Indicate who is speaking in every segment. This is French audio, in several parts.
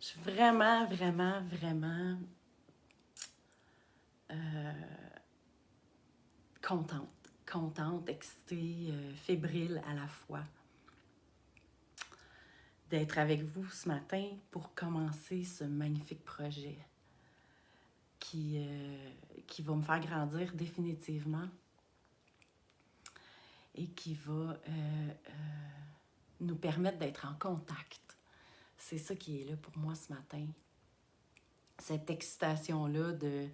Speaker 1: Je suis vraiment, vraiment, vraiment contente. Contente, excitée, fébrile à la fois d'être avec vous ce matin pour commencer ce magnifique projet qui va me faire grandir définitivement et qui va nous permettre d'être en contact. C'est ça qui est là pour moi ce matin. Cette excitation-là de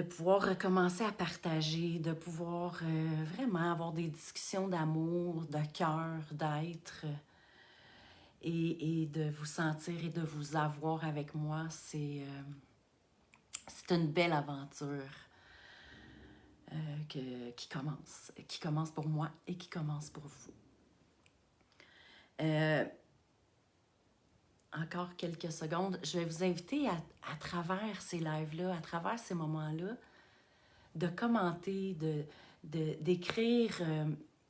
Speaker 1: pouvoir recommencer à partager, de pouvoir vraiment avoir des discussions d'amour, de cœur, d'être et de vous sentir et de vous avoir avec moi, c'est une belle aventure qui commence pour moi et qui commence pour vous. Encore quelques secondes, je vais vous inviter à travers ces lives-là, à travers ces moments-là, de commenter, d'écrire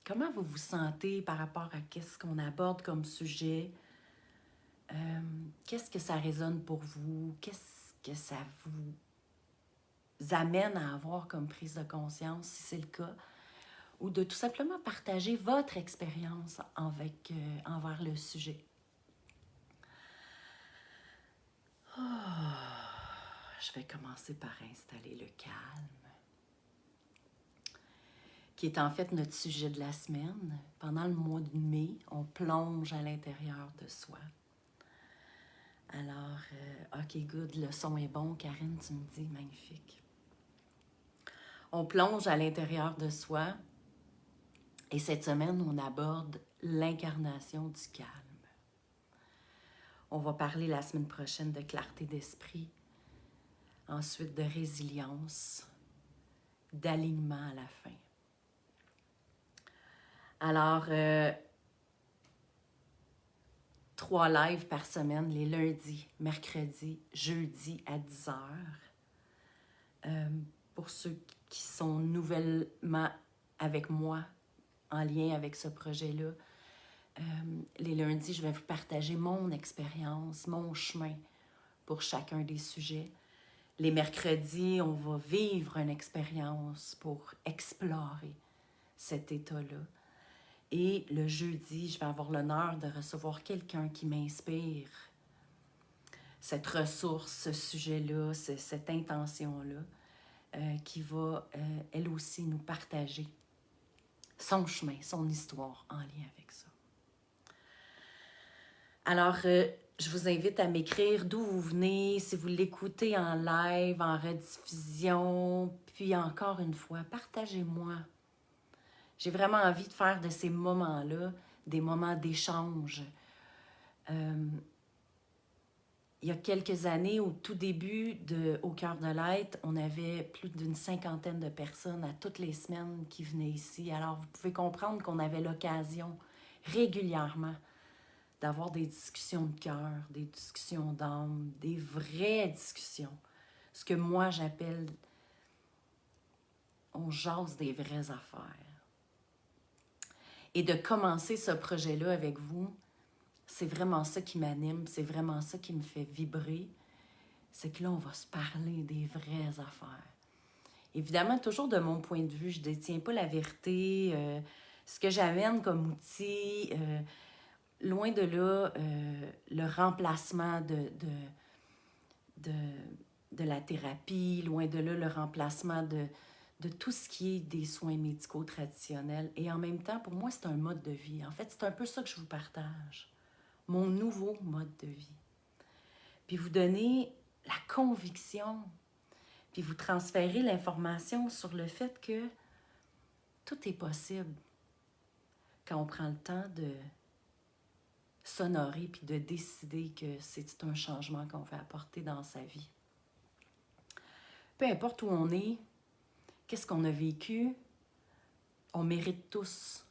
Speaker 1: comment vous vous sentez par rapport à qu'est-ce qu'on aborde comme sujet, qu'est-ce que ça résonne pour vous, qu'est-ce que ça vous amène à avoir comme prise de conscience, si c'est le cas, ou de tout simplement partager votre expérience envers le sujet. Je vais commencer par installer le calme, qui est en fait notre sujet de la semaine. Pendant le mois de mai, on plonge à l'intérieur de soi. Alors, OK, good, le son est bon, Karine, tu me dis, magnifique. On plonge à l'intérieur de soi et cette semaine, on aborde l'incarnation du calme. On va parler la semaine prochaine de clarté d'esprit, ensuite de résilience, d'alignement à la fin. Alors, 3 lives par semaine, les lundis, mercredis, jeudis à 10h. Pour ceux qui sont nouvellement avec moi, en lien avec ce projet-là, les lundis, je vais vous partager mon expérience, mon chemin pour chacun des sujets. Les mercredis, on va vivre une expérience pour explorer cet état-là. Et le jeudi, je vais avoir l'honneur de recevoir quelqu'un qui m'inspire cette ressource, ce sujet-là, cette intention-là, qui va, elle aussi, nous partager son chemin, son histoire en lien avec ça. Alors, je vous invite à m'écrire d'où vous venez, si vous l'écoutez en live, en rediffusion, puis encore une fois, partagez-moi. J'ai vraiment envie de faire de ces moments-là des moments d'échange. Il y a quelques années, au tout début de Au cœur de l'être, on avait plus d'une 50aine de personnes à toutes les semaines qui venaient ici. Alors, vous pouvez comprendre qu'on avait l'occasion régulièrement d'avoir des discussions de cœur, des discussions d'âme, des vraies discussions. Ce que moi, j'appelle, on jase des vraies affaires. Et de commencer ce projet-là avec vous, c'est vraiment ça qui m'anime, c'est vraiment ça qui me fait vibrer. C'est que là, on va se parler des vraies affaires. Évidemment, toujours de mon point de vue, je ne détiens pas la vérité. Ce que j'amène comme outil, loin de là, le remplacement de la thérapie, loin de là, le remplacement de tout ce qui est des soins médicaux traditionnels. Et en même temps, pour moi, c'est un mode de vie. En fait, c'est un peu ça que je vous partage. Mon nouveau mode de vie. Puis vous donner la conviction, puis vous transférez l'information sur le fait que tout est possible quand on prend le temps de s'honorer puis de décider que c'est un changement qu'on veut apporter dans sa vie. Peu importe où on est, qu'est-ce qu'on a vécu, on mérite tous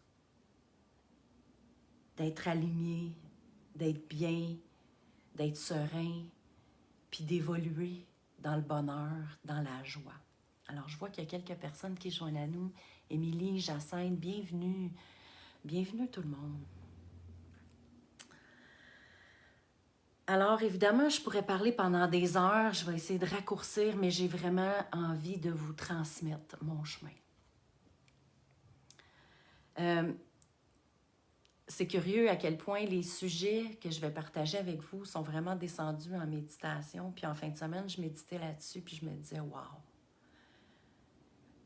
Speaker 1: d'être alignés, d'être bien, d'être serein, puis d'évoluer dans le bonheur, dans la joie. Alors, je vois qu'il y a quelques personnes qui joignent à nous. Émilie, Jacinthe, bienvenue. Bienvenue tout le monde. Alors, évidemment, je pourrais parler pendant des heures, je vais essayer de raccourcir, mais j'ai vraiment envie de vous transmettre mon chemin. C'est curieux à quel point les sujets que je vais partager avec vous sont vraiment descendus en méditation. Puis en fin de semaine, je méditais là-dessus, puis je me disais, waouh,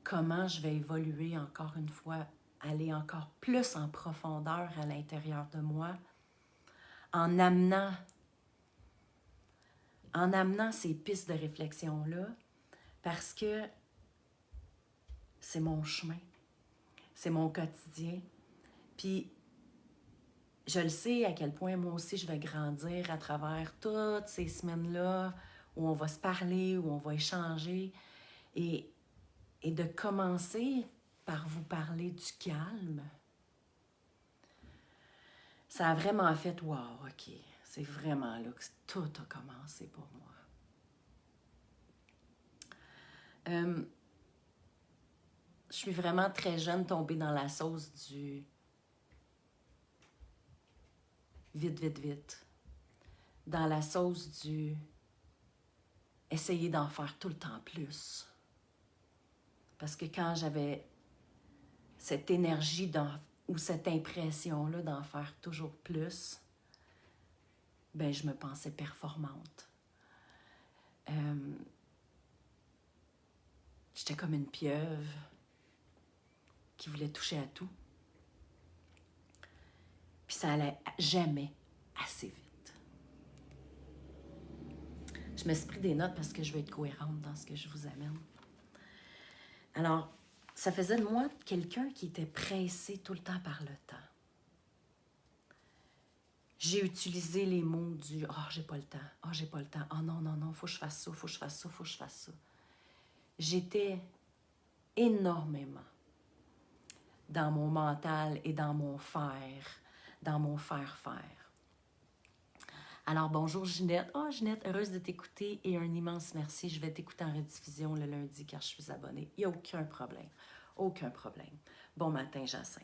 Speaker 1: comment je vais évoluer encore une fois, aller encore plus en profondeur à l'intérieur de moi, en amenant ces pistes de réflexion-là, parce que c'est mon chemin, c'est mon quotidien. Puis je le sais à quel point moi aussi je vais grandir à travers toutes ces semaines-là où on va se parler, où on va échanger et de commencer par vous parler du calme. Ça a vraiment fait « wow, OK, c'est vraiment là que tout a commencé pour moi. » Je suis vraiment très jeune tombée dans la sauce du vite, vite, vite. Dans la sauce du essayer d'en faire tout le temps plus. Parce que quand j'avais cette énergie ou cette impression-là d'en faire toujours plus, ben je me pensais performante. J'étais comme une pieuvre qui voulait toucher à tout. Puis ça allait jamais assez vite. Je me suis pris des notes parce que je veux être cohérente dans ce que je vous amène. Alors, ça faisait de moi quelqu'un qui était pressé tout le temps par le temps. J'ai utilisé les mots du « Ah, j'ai pas le temps, ah, j'ai pas le temps, ah non, non, non, faut que je fasse ça, faut que je fasse ça, faut que je fasse ça. » J'étais énormément dans mon mental et dans mon faire, dans mon faire-faire. Alors, bonjour Ginette. Ah, Ginette, heureuse de t'écouter et un immense merci. Je vais t'écouter en rediffusion le lundi car je suis abonnée. Il n'y a aucun problème. Aucun problème. Bon matin, Jacinthe.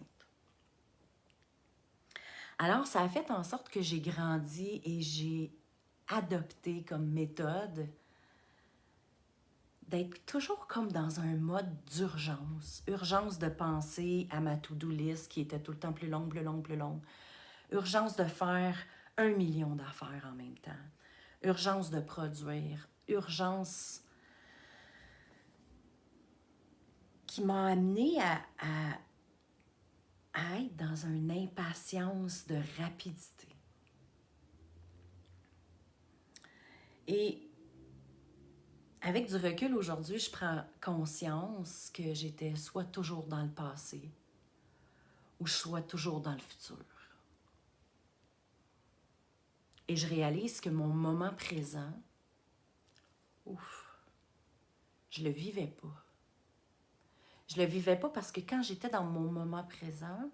Speaker 1: Alors, ça a fait en sorte que j'ai grandi et j'ai adopté comme méthode d'être toujours comme dans un mode d'urgence. Urgence de penser à ma to-do list qui était tout le temps plus longue, plus longue, plus longue. Urgence de faire 1 million d'affaires en même temps. Urgence de produire. Urgence qui m'a amenée à être dans une impatience de rapidité. Et avec du recul aujourd'hui, je prends conscience que j'étais soit toujours dans le passé ou je sois toujours dans le futur. Et je réalise que mon moment présent, je le vivais pas. Je le vivais pas parce que quand j'étais dans mon moment présent,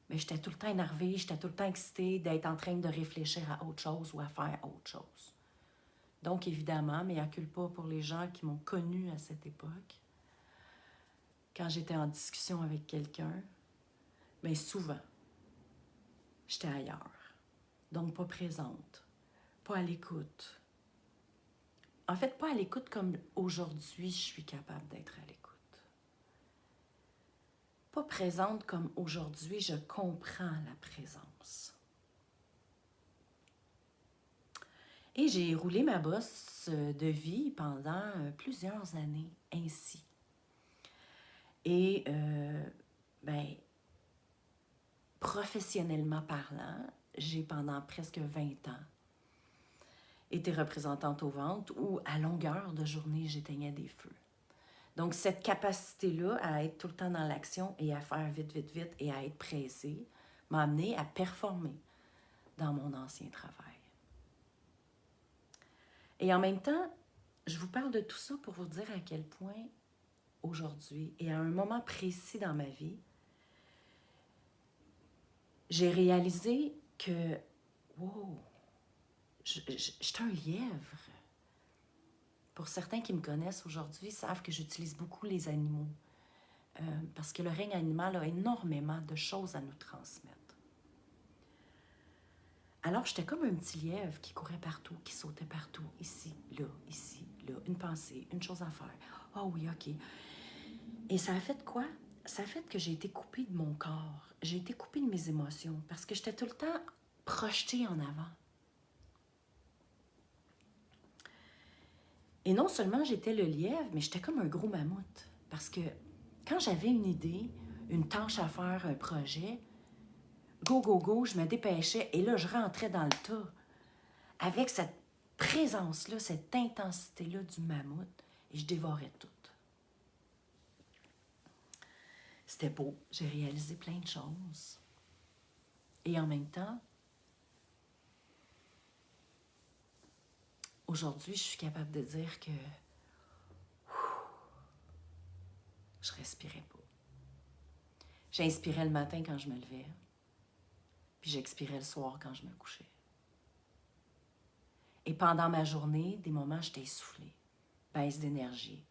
Speaker 1: mais j'étais tout le temps énervée, j'étais tout le temps excitée d'être en train de réfléchir à autre chose ou à faire autre chose. Donc, évidemment, mea culpa pour les gens qui m'ont connue à cette époque. Quand j'étais en discussion avec quelqu'un, bien souvent, j'étais ailleurs. Donc, pas présente, pas à l'écoute. En fait, pas à l'écoute comme aujourd'hui je suis capable d'être à l'écoute. Pas présente comme aujourd'hui je comprends la présence. Et j'ai roulé ma bosse de vie pendant plusieurs années ainsi. Et, professionnellement parlant, j'ai pendant presque 20 ans été représentante aux ventes où à longueur de journée, j'éteignais des feux. Donc, cette capacité-là à être tout le temps dans l'action et à faire vite, vite, vite et à être pressée m'a amenée à performer dans mon ancien travail. Et en même temps, je vous parle de tout ça pour vous dire à quel point aujourd'hui et à un moment précis dans ma vie, j'ai réalisé que, wow, j'étais un lièvre. Pour certains qui me connaissent aujourd'hui, savent que j'utilise beaucoup les animaux parce que le règne animal a énormément de choses à nous transmettre. Alors, j'étais comme un petit lièvre qui courait partout, qui sautait partout, ici, là, une pensée, une chose à faire. Ah oui, OK. Et ça a fait quoi? Ça a fait que j'ai été coupée de mon corps. J'ai été coupée de mes émotions parce que j'étais tout le temps projetée en avant. Et non seulement j'étais le lièvre, mais j'étais comme un gros mammouth. Parce que quand j'avais une idée, une tâche à faire, un projet, go, go, go, je me dépêchais et là, je rentrais dans le tas avec cette présence-là, cette intensité-là du mammouth et je dévorais tout. C'était beau, j'ai réalisé plein de choses. Et en même temps, aujourd'hui, je suis capable de dire que je respirais pas. J'inspirais le matin quand je me levais, puis j'expirais le soir quand je me couchais. Et pendant ma journée, des moments, j'étais essoufflée, baisse d'énergie,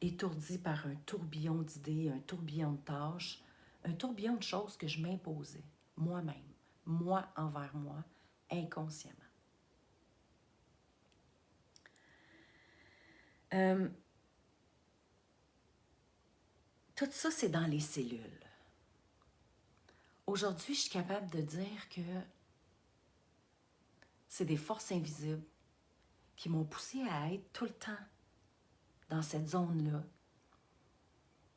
Speaker 1: étourdie par un tourbillon d'idées, un tourbillon de tâches, un tourbillon de choses que je m'imposais, moi-même, moi envers moi, inconsciemment. Tout ça, c'est dans les cellules. Aujourd'hui, je suis capable de dire que c'est des forces invisibles qui m'ont poussée à être tout le temps dans cette zone-là,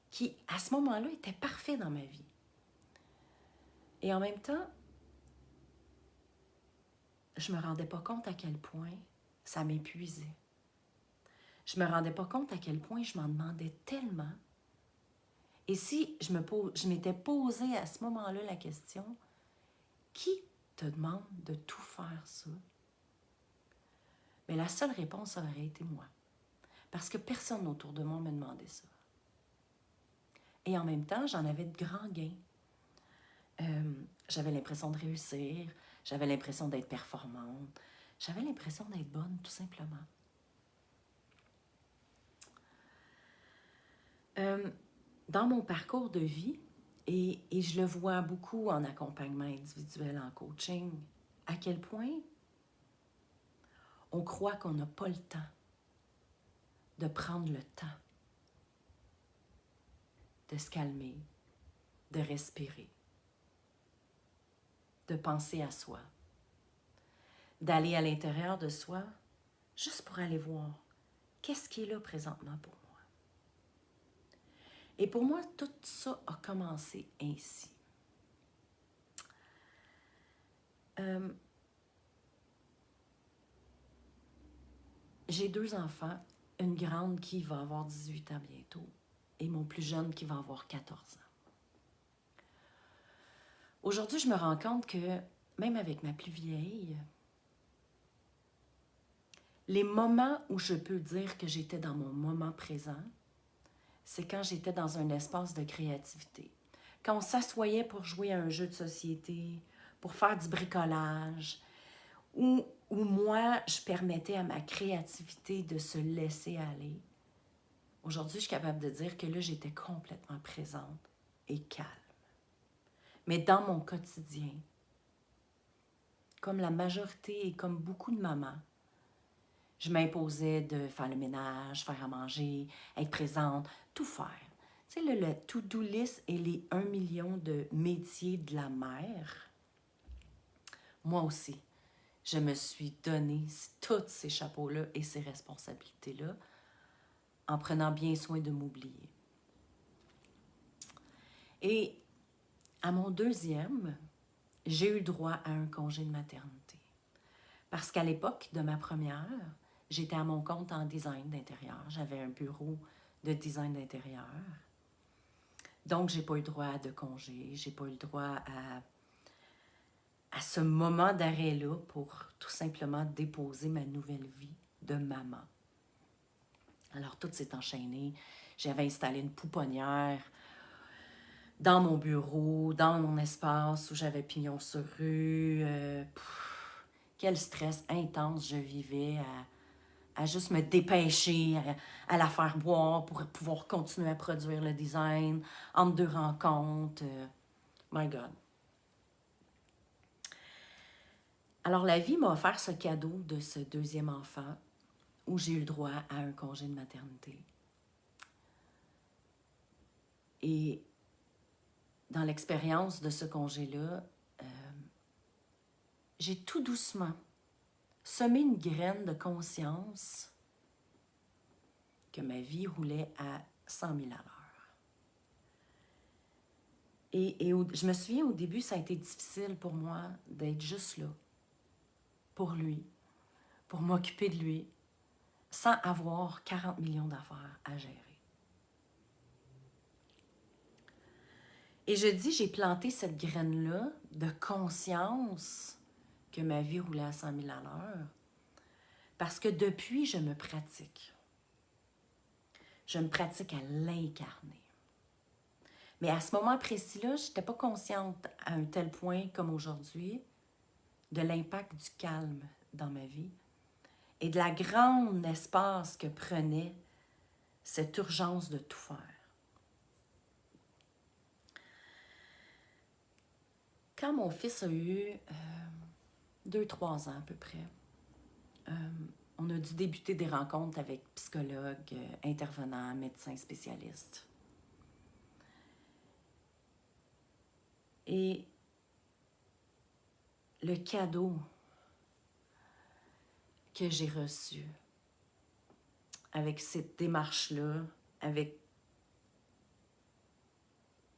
Speaker 1: qui, à ce moment-là, était parfait dans ma vie. Et en même temps, je ne me rendais pas compte à quel point ça m'épuisait. Je ne me rendais pas compte à quel point je m'en demandais tellement. Et si je m'étais posé à ce moment-là la question, qui te demande de tout faire ça? Mais la seule réponse aurait été moi. Parce que personne autour de moi me demandait ça. Et en même temps, j'en avais de grands gains. J'avais l'impression de réussir, j'avais l'impression d'être performante, j'avais l'impression d'être bonne, tout simplement. Dans mon parcours de vie, et je le vois beaucoup en accompagnement individuel, en coaching, à quel point on croit qu'on n'a pas le temps de prendre le temps de se calmer, de respirer, de penser à soi, d'aller à l'intérieur de soi, juste pour aller voir qu'est-ce qui est là présentement pour moi. Et pour moi, tout ça a commencé ainsi. J'ai 2 enfants, une grande qui va avoir 18 ans bientôt et mon plus jeune qui va avoir 14 ans. Aujourd'hui, je me rends compte que même avec ma plus vieille, les moments où je peux dire que j'étais dans mon moment présent, c'est quand j'étais dans un espace de créativité. Quand on s'assoyait pour jouer à un jeu de société, pour faire du bricolage, où moi, je permettais à ma créativité de se laisser aller. Aujourd'hui, je suis capable de dire que là, j'étais complètement présente et calme. Mais dans mon quotidien, comme la majorité et comme beaucoup de mamans, je m'imposais de faire le ménage, faire à manger, être présente, tout faire. Tu sais, le to-do list et les 1 million de métiers de la mère, moi aussi, je me suis donné tous ces chapeaux-là et ces responsabilités-là en prenant bien soin de m'oublier. Et à mon 2e, j'ai eu droit à un congé de maternité. Parce qu'à l'époque de ma première, j'étais à mon compte en design d'intérieur. J'avais un bureau de design d'intérieur. Donc, j'ai pas eu droit de congé. J'ai pas eu le droit à ce moment d'arrêt-là pour tout simplement déposer ma nouvelle vie de maman. Alors, tout s'est enchaîné. J'avais installé une pouponnière dans mon bureau, dans mon espace où j'avais pignon sur rue. Quel stress intense je vivais à juste me dépêcher, à la faire boire pour pouvoir continuer à produire le design entre 2 rencontres. My God. Alors, la vie m'a offert ce cadeau de ce deuxième enfant où j'ai eu le droit à un congé de maternité. Et dans l'expérience de ce congé-là, j'ai tout doucement semé une graine de conscience que ma vie roulait à 100 000 à l'heure. Je me souviens, au début, ça a été difficile pour moi d'être juste là, pour lui, pour m'occuper de lui, sans avoir 40 millions d'affaires à gérer. Et je dis, j'ai planté cette graine-là de conscience que ma vie roulait à 100 000 à l'heure, parce que depuis, je me pratique. Je me pratique à l'incarner. Mais à ce moment précis-là, je n'étais pas consciente à un tel point comme aujourd'hui de l'impact du calme dans ma vie et de la grande espace que prenait cette urgence de tout faire. Quand mon fils a eu 2-3 ans à peu près, on a dû débuter des rencontres avec psychologues, intervenants, médecins spécialistes. Et le cadeau que j'ai reçu avec cette démarche-là, avec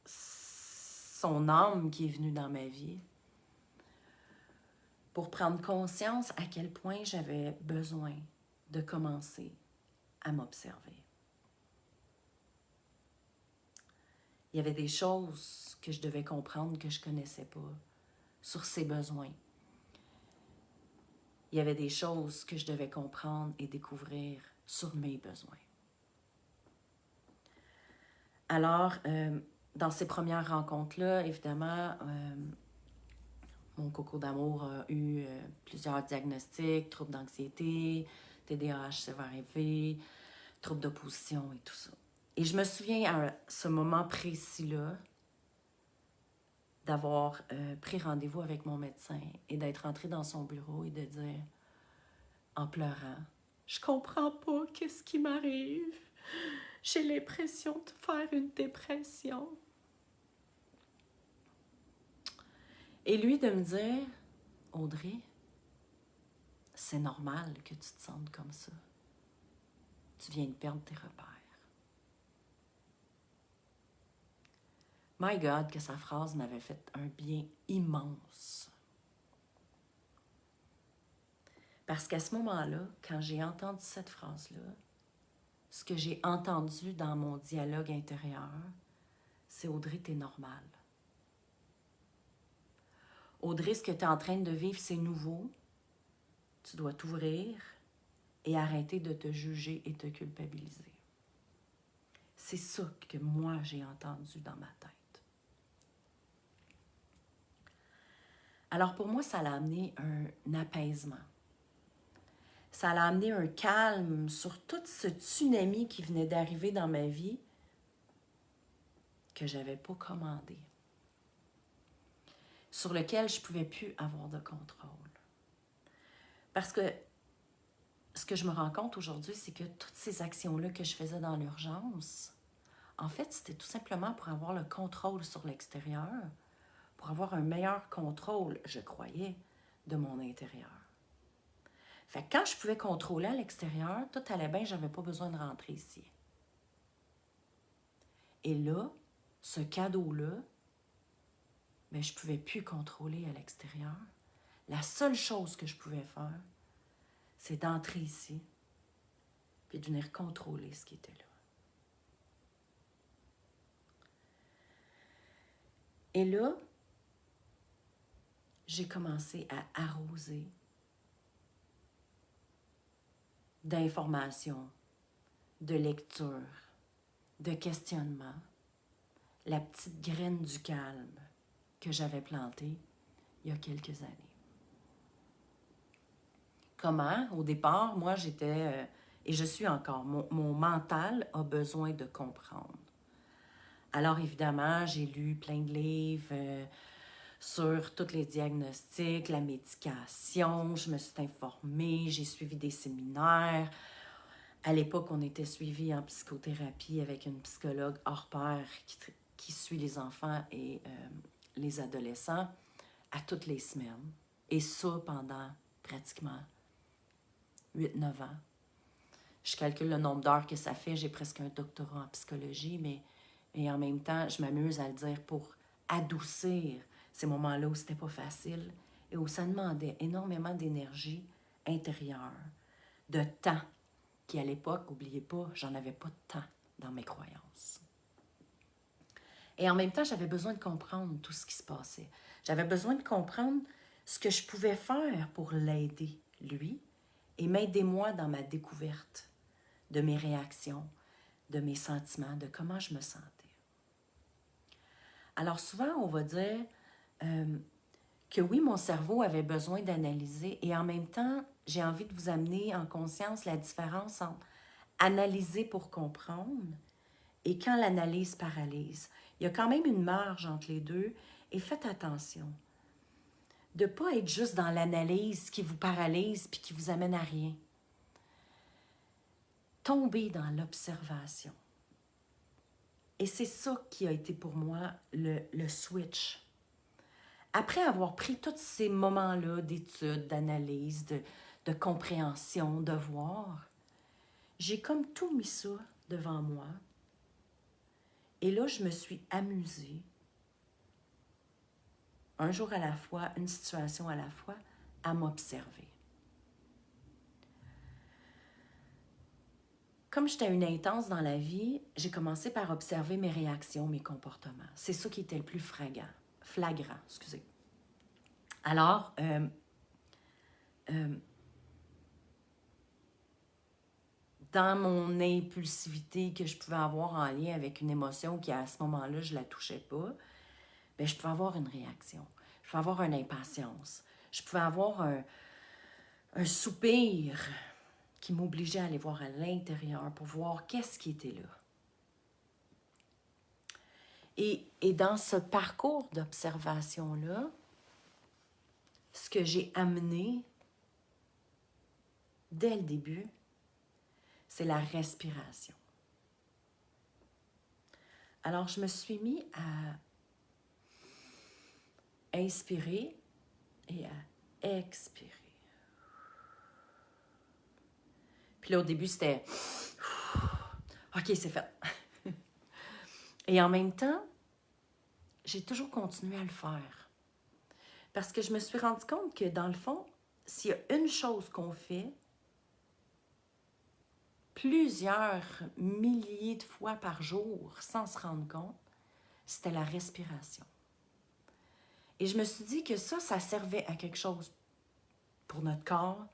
Speaker 1: son âme qui est venue dans ma vie, pour prendre conscience à quel point j'avais besoin de commencer à m'observer. Il y avait des choses que je devais comprendre que je ne connaissais pas sur ses besoins. Il y avait des choses que je devais comprendre et découvrir sur mes besoins. Alors, dans ces premières rencontres-là, évidemment, mon coco d'amour a eu plusieurs diagnostics, troubles d'anxiété, TDAH sévère élevé, troubles d'opposition et tout ça. Et je me souviens à ce moment précis-là d'avoir pris rendez-vous avec mon médecin et d'être entrée dans son bureau et de dire, en pleurant, « Je comprends pas qu'est-ce qui m'arrive. J'ai l'impression de faire une dépression. » Et lui de me dire, « Audrey, c'est normal que tu te sentes comme ça. Tu viens de perdre tes repères. » My God, que sa phrase m'avait fait un bien immense. Parce qu'à ce moment-là, quand j'ai entendu cette phrase-là, ce que j'ai entendu dans mon dialogue intérieur, c'est « Audrey, t'es normale. Audrey, ce que tu es en train de vivre, c'est nouveau. Tu dois t'ouvrir et arrêter de te juger et te culpabiliser. » C'est ça que moi, j'ai entendu dans ma tête. Alors pour moi, ça l'a amené un apaisement. Ça l'a amené un calme sur tout ce tsunami qui venait d'arriver dans ma vie que je n'avais pas commandé, sur lequel je ne pouvais plus avoir de contrôle. Parce que ce que je me rends compte aujourd'hui, c'est que toutes ces actions-là que je faisais dans l'urgence, en fait, c'était tout simplement pour avoir le contrôle sur l'extérieur, pour avoir un meilleur contrôle, je croyais, de mon intérieur. Fait que quand je pouvais contrôler à l'extérieur, tout allait bien, je n'avais pas besoin de rentrer ici. Et là, ce cadeau-là, ben, je ne pouvais plus contrôler à l'extérieur. La seule chose que je pouvais faire, c'est d'entrer ici puis de venir contrôler ce qui était là. Et là, j'ai commencé à arroser d'informations, de lecture, de questionnement, la petite graine du calme que j'avais plantée il y a quelques années. Comment? Au départ, moi, j'étais, et je suis encore, mon mental a besoin de comprendre. Alors, évidemment, j'ai lu plein de livres sur tous les diagnostics, la médication. Je me suis informée, j'ai suivi des séminaires. À l'époque, on était suivi en psychothérapie avec une psychologue hors pair qui suit les enfants et les adolescents à toutes les semaines. Et ça pendant pratiquement 8-9 ans. Je calcule le nombre d'heures que ça fait. J'ai presque un doctorat en psychologie, mais en même temps, je m'amuse à le dire pour adoucir ces moments-là où c'était pas facile et où ça demandait énormément d'énergie intérieure, de temps, qui à l'époque, n'oubliez pas, j'en avais pas de temps dans mes croyances. Et en même temps, j'avais besoin de comprendre tout ce qui se passait. J'avais besoin de comprendre ce que je pouvais faire pour l'aider, lui, et m'aider moi dans ma découverte de mes réactions, de mes sentiments, de comment je me sentais. Alors souvent, on va dire que oui, mon cerveau avait besoin d'analyser et en même temps, j'ai envie de vous amener en conscience la différence entre analyser pour comprendre et quand l'analyse paralyse. Il y a quand même une marge entre les deux et faites attention de ne pas être juste dans l'analyse qui vous paralyse puis qui vous amène à rien. Tombez dans l'observation. Et c'est ça qui a été pour moi le switch. Après avoir pris tous ces moments-là d'étude, d'analyse, de compréhension, de voir, j'ai comme tout mis ça devant moi. Et là, je me suis amusée, un jour à la fois, une situation à la fois, à m'observer. Comme j'étais une intense dans la vie, j'ai commencé par observer mes réactions, mes comportements. C'est ça qui était le plus flagrant, excusez. Alors, dans mon impulsivité que je pouvais avoir en lien avec une émotion qui, à ce moment-là, je ne la touchais pas, bien, je pouvais avoir une réaction. Je pouvais avoir une impatience. Je pouvais avoir un soupir qui m'obligeait à aller voir à l'intérieur pour voir qu'est-ce qui était là. Et dans ce parcours d'observation-là, ce que j'ai amené dès le début, c'est la respiration. Alors, je me suis mis à inspirer et à expirer. Puis là, au début, c'était « OK, c'est fait. » Et en même temps, j'ai toujours continué à le faire. Parce que je me suis rendu compte que, dans le fond, s'il y a une chose qu'on fait plusieurs milliers de fois par jour sans se rendre compte, c'était la respiration. Et je me suis dit que ça servait à quelque chose pour notre corps,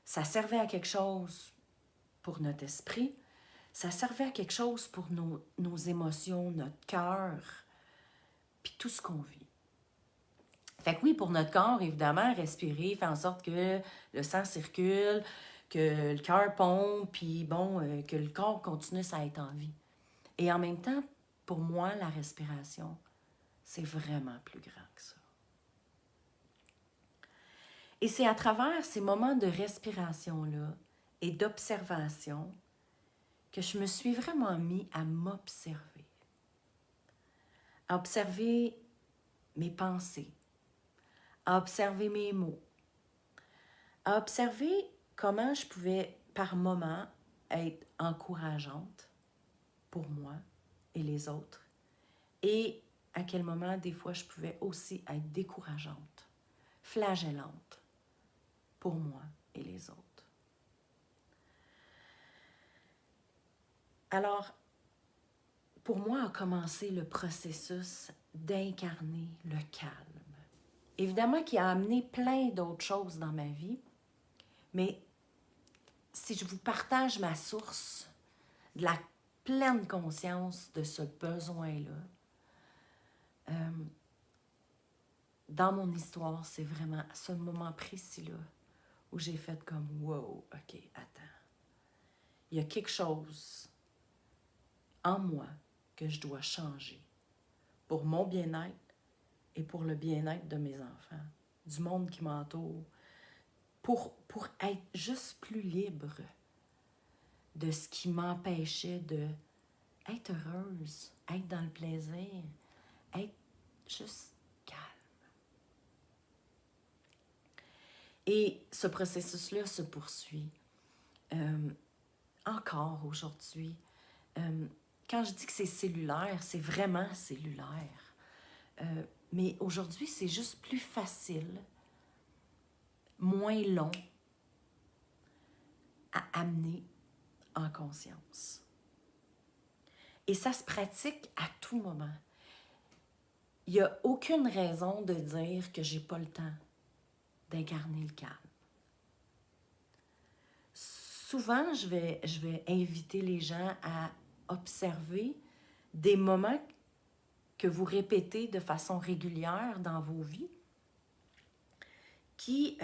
Speaker 1: ça servait à quelque chose pour notre esprit, ça servait à quelque chose pour nos émotions, notre cœur, puis tout ce qu'on vit. Fait que oui, pour notre corps, évidemment, respirer fait en sorte que le sang circule, que le cœur pompe, puis bon, que le corps continue à être en vie. Et en même temps, pour moi, la respiration, c'est vraiment plus grand que ça. Et c'est à travers ces moments de respiration-là et d'observation que je me suis vraiment mis à m'observer. À observer mes pensées, à observer mes mots, à observer comment je pouvais, par moments, être encourageante pour moi et les autres, et à quel moment, des fois, je pouvais aussi être décourageante, flagellante pour moi et les autres. Alors, pour moi, a commencé le processus d'incarner le calme. Évidemment qu'il a amené plein d'autres choses dans ma vie, mais si je vous partage ma source de la pleine conscience de ce besoin-là, dans mon histoire, c'est vraiment ce moment précis-là où j'ai fait comme « Wow, OK, attends. Il y a quelque chose en moi que je dois changer pour mon bien-être et pour le bien-être de mes enfants, du monde qui m'entoure, pour être juste plus libre de ce qui m'empêchait de être heureuse, être dans le plaisir, être juste calme. Et ce processus-là se poursuit encore aujourd'hui. Quand je dis que c'est cellulaire, c'est vraiment cellulaire. Mais aujourd'hui, c'est juste plus facile, moins long à amener en conscience. Et ça se pratique à tout moment. Il n'y a aucune raison de dire que j'ai pas le temps d'incarner le calme. Souvent, je vais inviter les gens à observer des moments que vous répétez de façon régulière dans vos vies, qui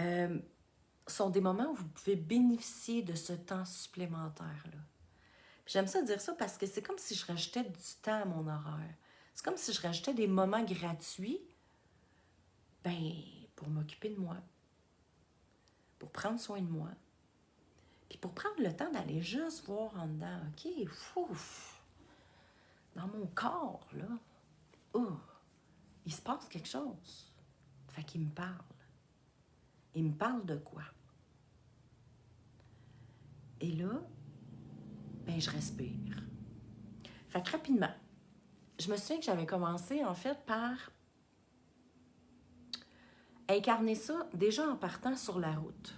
Speaker 1: sont des moments où vous pouvez bénéficier de ce temps supplémentaire-là. J'aime ça dire ça parce que c'est comme si je rajoutais du temps à mon horaire. C'est comme si je rajoutais des moments gratuits, pour m'occuper de moi, pour prendre soin de moi, puis pour prendre le temps d'aller juste voir en dedans, OK, dans mon corps, là, il se passe quelque chose. Fait qu'il me parle. Il me parle de quoi? Et là, je respire. Fait que rapidement, je me souviens que j'avais commencé, en fait, par incarner ça déjà en partant sur la route.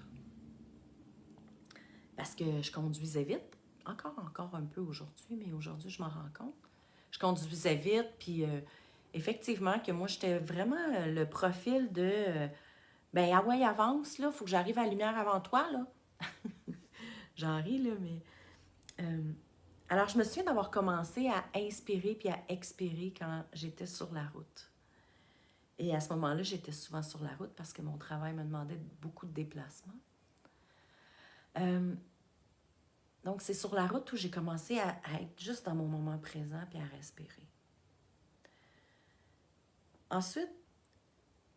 Speaker 1: Parce que je conduisais vite, encore un peu aujourd'hui, mais aujourd'hui, je m'en rends compte. Je conduisais vite, puis effectivement, que moi, j'étais vraiment le profil de ah ouais, avance, là, faut que j'arrive à la lumière avant toi, là. J'en ris, là, mais. Alors, je me souviens d'avoir commencé à inspirer puis à expirer quand j'étais sur la route. Et à ce moment-là, j'étais souvent sur la route parce que mon travail me demandait beaucoup de déplacements. Donc, c'est sur la route où j'ai commencé à être juste dans mon moment présent puis à respirer. Ensuite,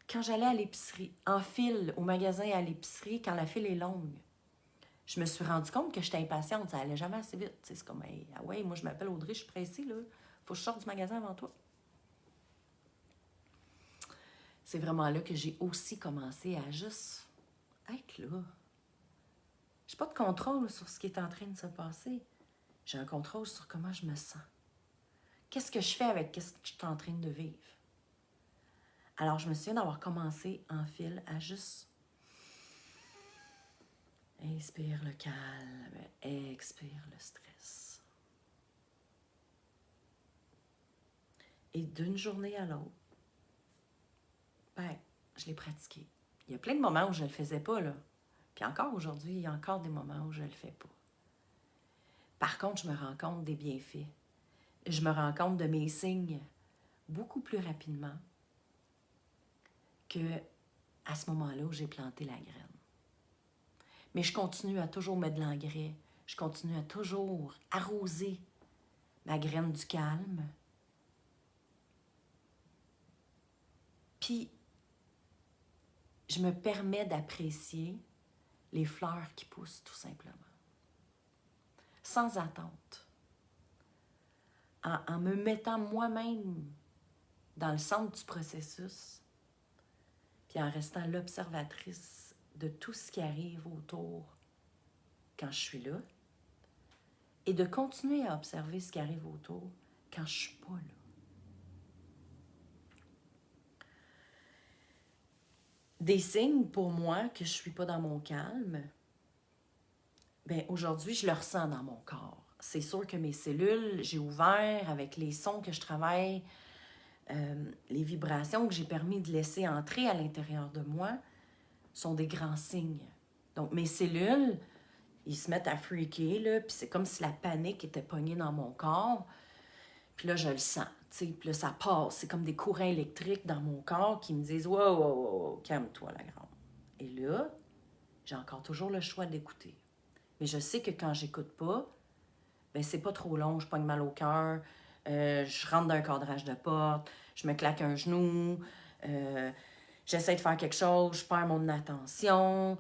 Speaker 1: quand j'allais à l'épicerie, en file au magasin à l'épicerie, quand la file est longue, je me suis rendu compte que j'étais impatiente, ça allait jamais assez vite. C'est comme, ah ouais, moi je m'appelle Audrey, je suis pressée, là. Faut que je sorte du magasin avant toi. C'est vraiment là que j'ai aussi commencé à juste être là. J'ai pas de contrôle sur ce qui est en train de se passer. J'ai un contrôle sur comment je me sens. Qu'est-ce que je fais avec ce que je suis en train de vivre? Alors, je me souviens d'avoir commencé en file à juste inspire le calme, expire le stress. Et d'une journée à l'autre, je l'ai pratiqué. Il y a plein de moments où je ne le faisais pas, là. Puis encore aujourd'hui, il y a encore des moments où je ne le fais pas. Par contre, je me rends compte des bienfaits. Je me rends compte de mes signes beaucoup plus rapidement que à ce moment-là où j'ai planté la graine. Mais je continue à toujours mettre de l'engrais. Je continue à toujours arroser ma graine du calme. Puis, je me permets d'apprécier les fleurs qui poussent, tout simplement. Sans attente. En me mettant moi-même dans le centre du processus, puis en restant l'observatrice de tout ce qui arrive autour quand je suis là, et de continuer à observer ce qui arrive autour quand je ne suis pas là. Des signes pour moi que je ne suis pas dans mon calme, aujourd'hui, je le ressens dans mon corps. C'est sûr que mes cellules, j'ai ouvert avec les sons que je travaille, les vibrations que j'ai permis de laisser entrer à l'intérieur de moi sont des grands signes. Donc, mes cellules, ils se mettent à freaker, là, puis c'est comme si la panique était pognée dans mon corps. Puis là, je le sens, tu sais, puis là, ça passe. C'est comme des courants électriques dans mon corps qui me disent « Wow, calme-toi, la grande. » Et là, j'ai encore toujours le choix d'écouter. Mais je sais que quand j'écoute pas, c'est pas trop long, je pogne mal au cœur, je rentre dans un cadrage de porte, je me claque un genou, J'essaie de faire quelque chose, je perds mon attention.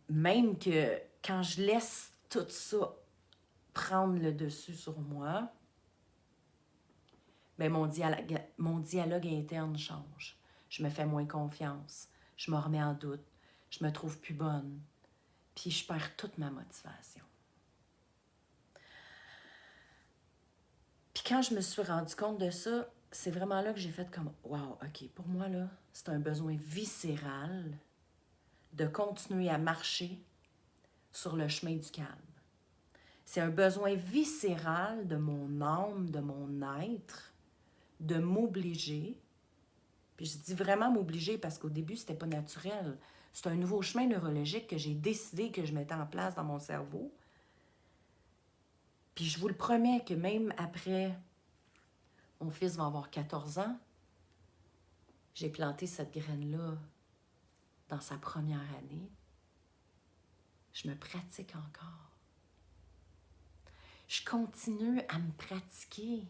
Speaker 1: Même que quand je laisse tout ça prendre le dessus sur moi, ben mon dialogue interne change. Je me fais moins confiance. Je me remets en doute. Je me trouve plus bonne. Puis je perds toute ma motivation. Puis quand je me suis rendu compte de ça, c'est vraiment là que j'ai fait comme « Wow, OK, pour moi, là, c'est un besoin viscéral de continuer à marcher sur le chemin du calme. C'est un besoin viscéral de mon âme, de mon être, de m'obliger. Puis je dis vraiment m'obliger parce qu'au début, c'était pas naturel. C'est un nouveau chemin neurologique que j'ai décidé que je mettais en place dans mon cerveau. Puis je vous le promets que même après, mon fils va avoir 14 ans, j'ai planté cette graine-là dans sa première année. Je me pratique encore. Je continue à me pratiquer.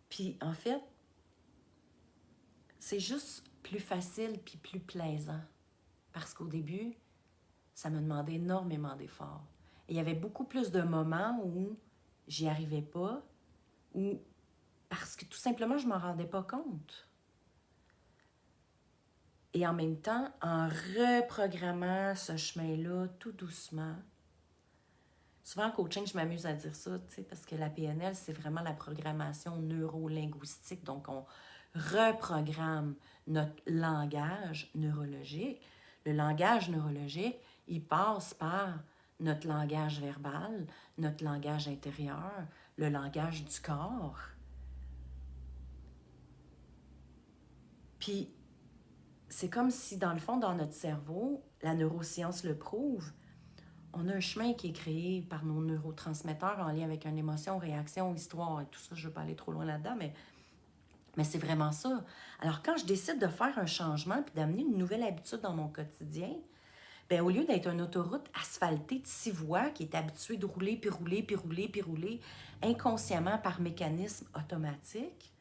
Speaker 1: Puis en fait, c'est juste plus facile puis plus plaisant. Parce qu'au début, ça me demandait énormément d'efforts. Et il y avait beaucoup plus de moments où j'y arrivais pas, ou parce que tout simplement, je ne m'en rendais pas compte. Et en même temps, en reprogrammant ce chemin-là tout doucement, souvent en coaching, je m'amuse à dire ça, parce que la PNL, c'est vraiment la programmation neuro-linguistique. Donc, on reprogramme notre langage neurologique. Le langage neurologique, il passe par notre langage verbal, notre langage intérieur, le langage du corps. Puis, c'est comme si, dans le fond, dans notre cerveau, la neuroscience le prouve, on a un chemin qui est créé par nos neurotransmetteurs en lien avec une émotion, réaction, histoire et tout ça. Je ne veux pas aller trop loin là-dedans, mais c'est vraiment ça. Alors, quand je décide de faire un changement puis d'amener une nouvelle habitude dans mon quotidien, bien, au lieu d'être une autoroute asphaltée de 6 voies qui est habituée de rouler, puis rouler, puis rouler, puis rouler, inconsciemment par mécanisme automatique,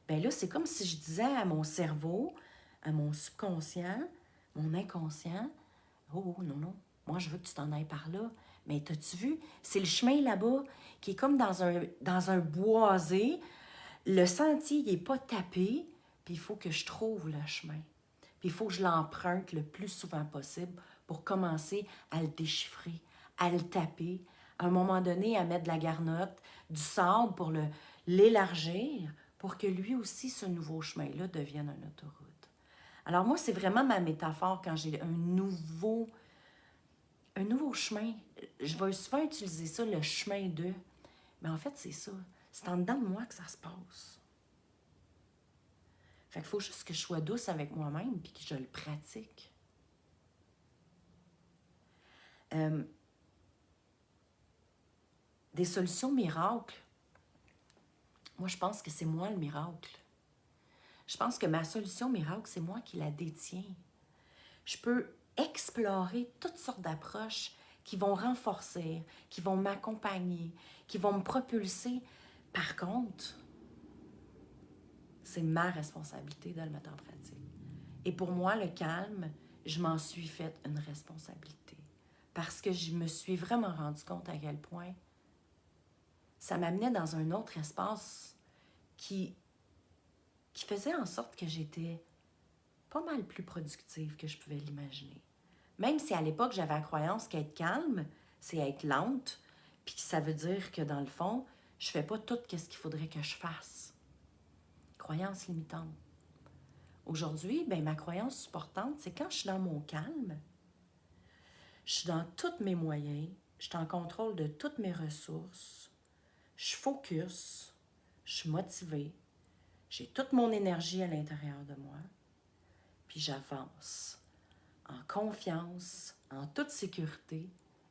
Speaker 1: bien là, c'est comme si je disais à mon cerveau, à mon subconscient, mon inconscient, « Oh, non, non, moi, je veux que tu t'en ailles par là. » Mais t'as-tu vu? C'est le chemin là-bas qui est comme dans un boisé. Le sentier, il n'est pas tapé, puis il faut que je trouve le chemin. Puis il faut que je l'emprunte le plus souvent possible pour commencer à le déchiffrer, à le taper, à un moment donné, à mettre de la garnotte, du sable pour l'élargir, pour que lui aussi, ce nouveau chemin-là, devienne une autoroute. Alors moi, c'est vraiment ma métaphore quand j'ai un nouveau chemin. Je vais souvent utiliser ça, le chemin de. Mais en fait, c'est ça. C'est en dedans de moi que ça se passe. Fait qu'il faut juste que je sois douce avec moi-même puis que je le pratique. Des solutions miracles. Moi, je pense que c'est moi le miracle. Je pense que ma solution miracle, c'est moi qui la détiens. Je peux explorer toutes sortes d'approches qui vont renforcer, qui vont m'accompagner, qui vont me propulser. Par contre, c'est ma responsabilité de le mettre en pratique. Et pour moi, le calme, je m'en suis fait une responsabilité. Parce que je me suis vraiment rendu compte à quel point ça m'amenait dans un autre espace qui faisait en sorte que j'étais pas mal plus productive que je pouvais l'imaginer. Même si à l'époque, j'avais la croyance qu'être calme, c'est être lente, puis que ça veut dire que dans le fond, je fais pas tout ce qu'il faudrait que je fasse. Croyance limitante. Aujourd'hui, ben, ma croyance supportante, c'est quand je suis dans mon calme, je suis dans tous mes moyens, je suis en contrôle de toutes mes ressources, je focus, je suis motivée, j'ai toute mon énergie à l'intérieur de moi, puis j'avance en confiance, en toute sécurité,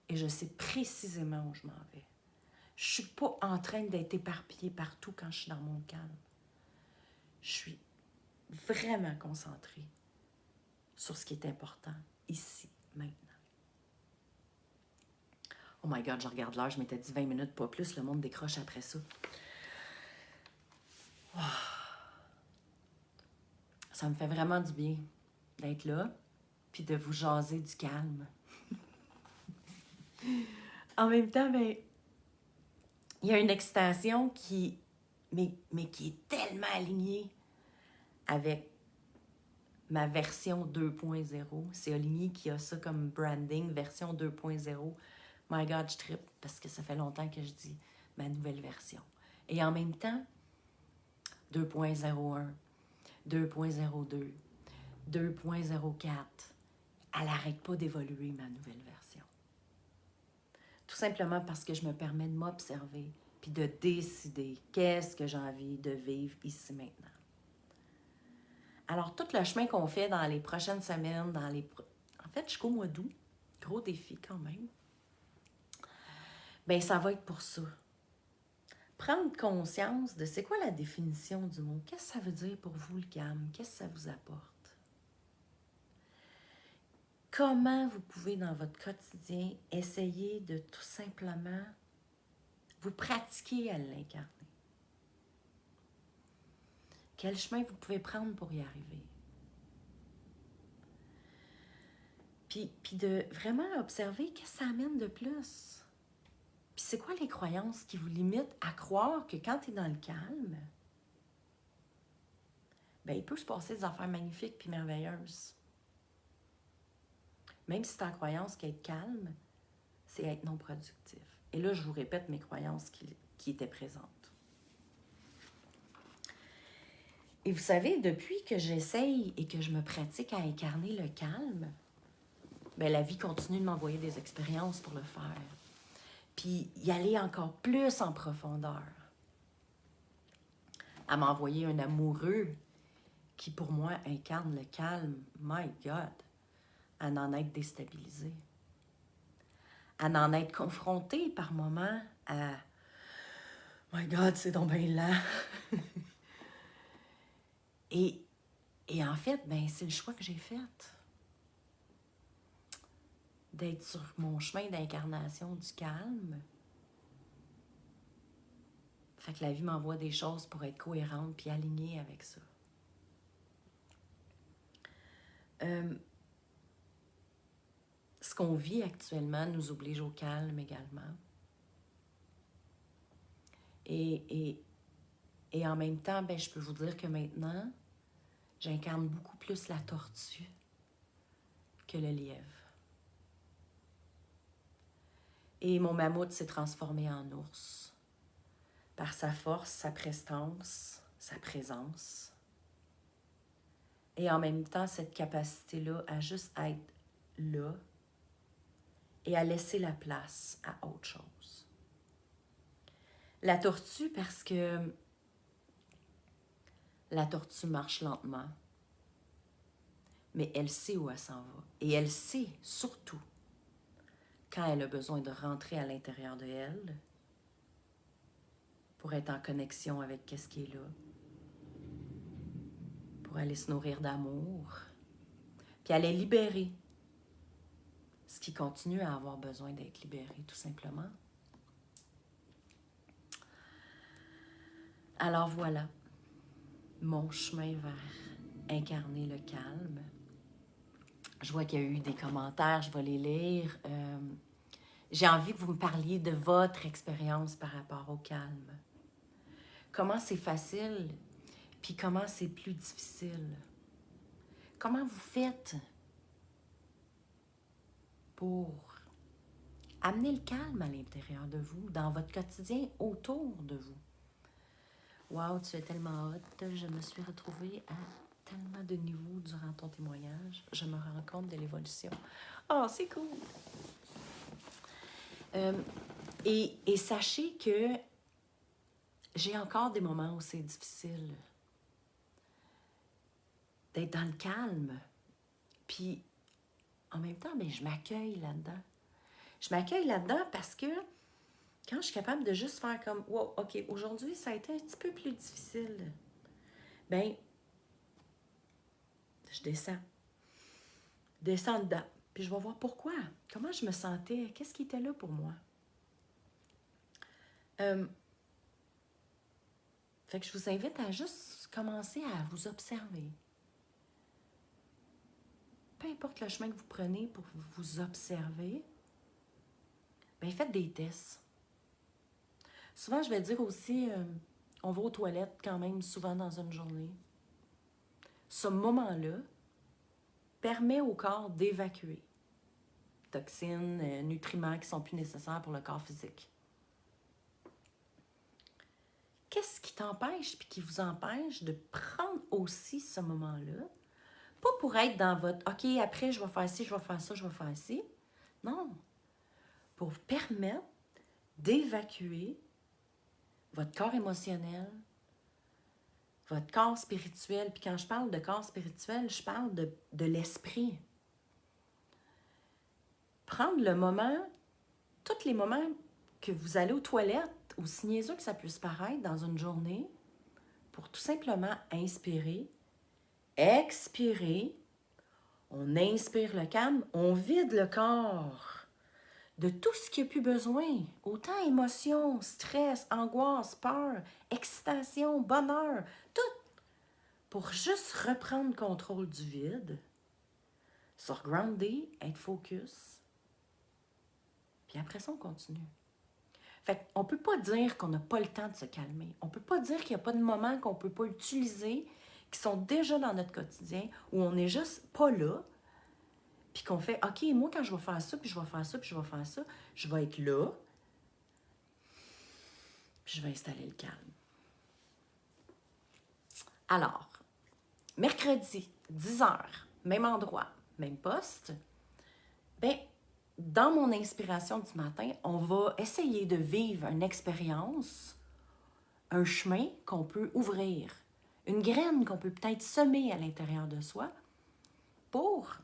Speaker 1: et je sais précisément où je m'en vais. Je ne suis pas en train d'être éparpillée partout quand je suis dans mon calme. Je suis vraiment concentrée sur ce qui est important, ici, maintenant. Oh my God, je regarde l'heure, je m'étais dit 20 minutes, pas plus, le monde décroche après ça. Ça me fait vraiment du bien d'être là, puis de vous jaser du calme. En même temps, ben, il y a une excitation mais qui est tellement alignée avec ma version 2.0. C'est Oligny qui a ça comme branding, version 2.0. My God, je trippe parce que ça fait longtemps que je dis ma nouvelle version. Et en même temps, 2.01, 2.02, 2.04, elle n'arrête pas d'évoluer, ma nouvelle version. Tout simplement parce que je me permets de m'observer puis de décider qu'est-ce que j'ai envie de vivre ici maintenant. Alors, tout le chemin qu'on fait dans les prochaines semaines, en fait, jusqu'au mois d'août, gros défi quand même, bien, ça va être pour ça. Prendre conscience de c'est quoi la définition du mot. Qu'est-ce que ça veut dire pour vous, le calme? Qu'est-ce que ça vous apporte? Comment vous pouvez, dans votre quotidien, essayer de tout simplement vous pratiquer à l'incarner? Quel chemin vous pouvez prendre pour y arriver? Puis de vraiment observer qu'est-ce que ça amène de plus. Puis c'est quoi les croyances qui vous limitent à croire que quand tu es dans le calme, bien, il peut se passer des affaires magnifiques puis merveilleuses. Même si tu as la croyance qu'être calme, c'est être non productif. Et là, je vous répète mes croyances qui étaient présentes. Et vous savez, depuis que j'essaye et que je me pratique à incarner le calme, bien, la vie continue de m'envoyer des expériences pour le faire. Puis y aller encore plus en profondeur. À m'envoyer un amoureux qui, pour moi, incarne le calme. My God! À n'en être déstabilisé. À n'en être confronté par moments à My God, c'est donc bien lent. et en fait, ben, c'est le choix que j'ai fait. D'être sur mon chemin d'incarnation du calme. Fait que la vie m'envoie des choses pour être cohérente puis alignée avec ça. Ce qu'on vit actuellement nous oblige au calme également. Et en même temps, ben, je peux vous dire que maintenant, j'incarne beaucoup plus la tortue que le lièvre. Et mon mammouth s'est transformé en ours par sa force, sa prestance, sa présence. Et en même temps, cette capacité-là à juste être là et à laisser la place à autre chose. La tortue, parce que la tortue marche lentement, mais elle sait où elle s'en va. Et elle sait surtout quand elle a besoin de rentrer à l'intérieur de elle pour être en connexion avec qu'est-ce qui est là, pour aller se nourrir d'amour, puis aller libérer ce qui continue à avoir besoin d'être libéré, tout simplement. Alors voilà, mon chemin vers incarner le calme. Je vois qu'il y a eu des commentaires, je vais les lire. J'ai envie que vous me parliez de votre expérience par rapport au calme. Comment c'est facile, puis comment c'est plus difficile. Comment vous faites pour amener le calme à l'intérieur de vous, dans votre quotidien, autour de vous. Wow, tu es tellement hot. Je me suis retrouvée à tellement de niveaux durant ton témoignage. Je me rends compte de l'évolution. Oh, c'est cool! Et sachez que j'ai encore des moments où c'est difficile d'être dans le calme. Puis, en même temps, bien, je m'accueille là-dedans. Je m'accueille là-dedans parce que quand je suis capable de juste faire comme « Wow, OK, aujourd'hui, ça a été un petit peu plus difficile. » Bien, je descends. Descends dedans. Puis je vais voir pourquoi. Comment je me sentais. Qu'est-ce qui était là pour moi. Fait que je vous invite à juste commencer à vous observer. Peu importe le chemin que vous prenez pour vous observer, bien, faites des tests. Souvent, je vais dire aussi, on va aux toilettes quand même souvent dans une journée. Ce moment-là permet au corps d'évacuer toxines, nutriments qui ne sont plus nécessaires pour le corps physique. Qu'est-ce qui t'empêche puis qui vous empêche de prendre aussi ce moment-là? Pas pour être dans votre « OK, après, je vais faire ci, je vais faire ça, je vais faire ci. » Non. Pour permettre d'évacuer votre corps émotionnel, votre corps spirituel. Puis quand je parle de corps spirituel, je parle de l'esprit. Prendre le moment, tous les moments que vous allez aux toilettes, aussi niaiseux que ça puisse paraître dans une journée, pour tout simplement inspirer, expirer, on inspire le calme, on vide le corps de tout ce qui n'a plus besoin, autant émotion, stress, angoisse, peur, excitation, bonheur, tout, pour juste reprendre le contrôle du vide, se grounder, être focus, puis après ça, on continue. Fait qu'on ne peut pas dire qu'on n'a pas le temps de se calmer. On ne peut pas dire qu'il n'y a pas de moments qu'on ne peut pas utiliser, qui sont déjà dans notre quotidien, où on n'est juste pas là, puis qu'on fait « OK, moi, quand je vais faire ça, puis je vais faire ça, puis je vais faire ça, je vais être là, puis je vais installer le calme. » Alors, mercredi, 10h, même endroit, même poste, bien, dans mon inspiration du matin, on va essayer de vivre une expérience, un chemin qu'on peut ouvrir, une graine qu'on peut peut-être semer à l'intérieur de soi pour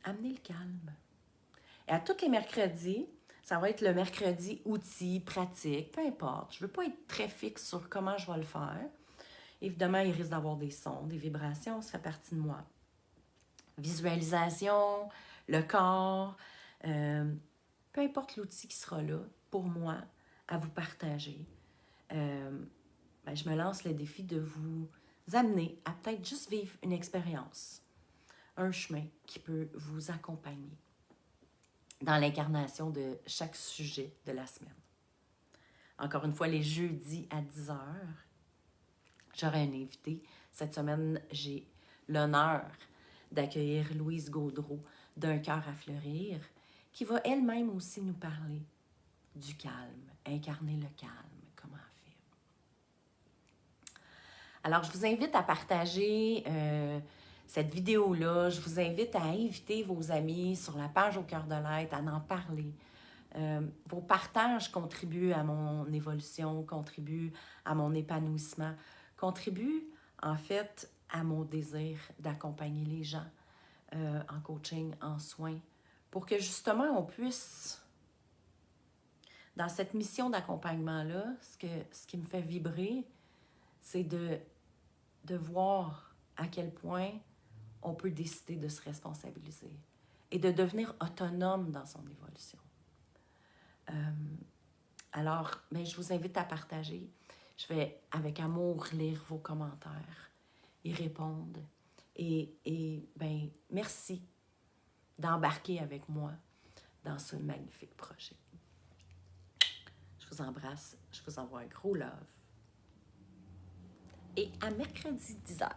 Speaker 1: amener le calme. Et à tous les mercredis, ça va être le mercredi outil, pratique, peu importe. Je ne veux pas être très fixe sur comment je vais le faire. Évidemment, il risque d'avoir des sons, des vibrations, ça fait partie de moi. Visualisation, le corps, peu importe l'outil qui sera là pour moi à vous partager. Je me lance le défi de vous amener à peut-être juste vivre une expérience, un chemin qui peut vous accompagner dans l'incarnation de chaque sujet de la semaine. Encore une fois, les jeudis à 10h, j'aurai un invité. Cette semaine, j'ai l'honneur d'accueillir Louise Gaudreau d'Un cœur à fleurir, qui va elle-même aussi nous parler du calme, incarner le calme, comment faire. Alors, je vous invite à partager cette vidéo-là. Je vous invite à inviter vos amis sur la page Au cœur de l'être, à en parler. Vos partages contribuent à mon évolution, contribuent à mon épanouissement, contribuent en fait à mon désir d'accompagner les gens en coaching, en soins, pour que justement on puisse, dans cette mission d'accompagnement-là, ce qui me fait vibrer, c'est de voir à quel point on peut décider de se responsabiliser et de devenir autonome dans son évolution. Alors, je vous invite à partager. Je vais, avec amour, lire vos commentaires, y répondre. Et merci d'embarquer avec moi dans ce magnifique projet. Je vous embrasse, je vous envoie un gros love. Et à mercredi 10h.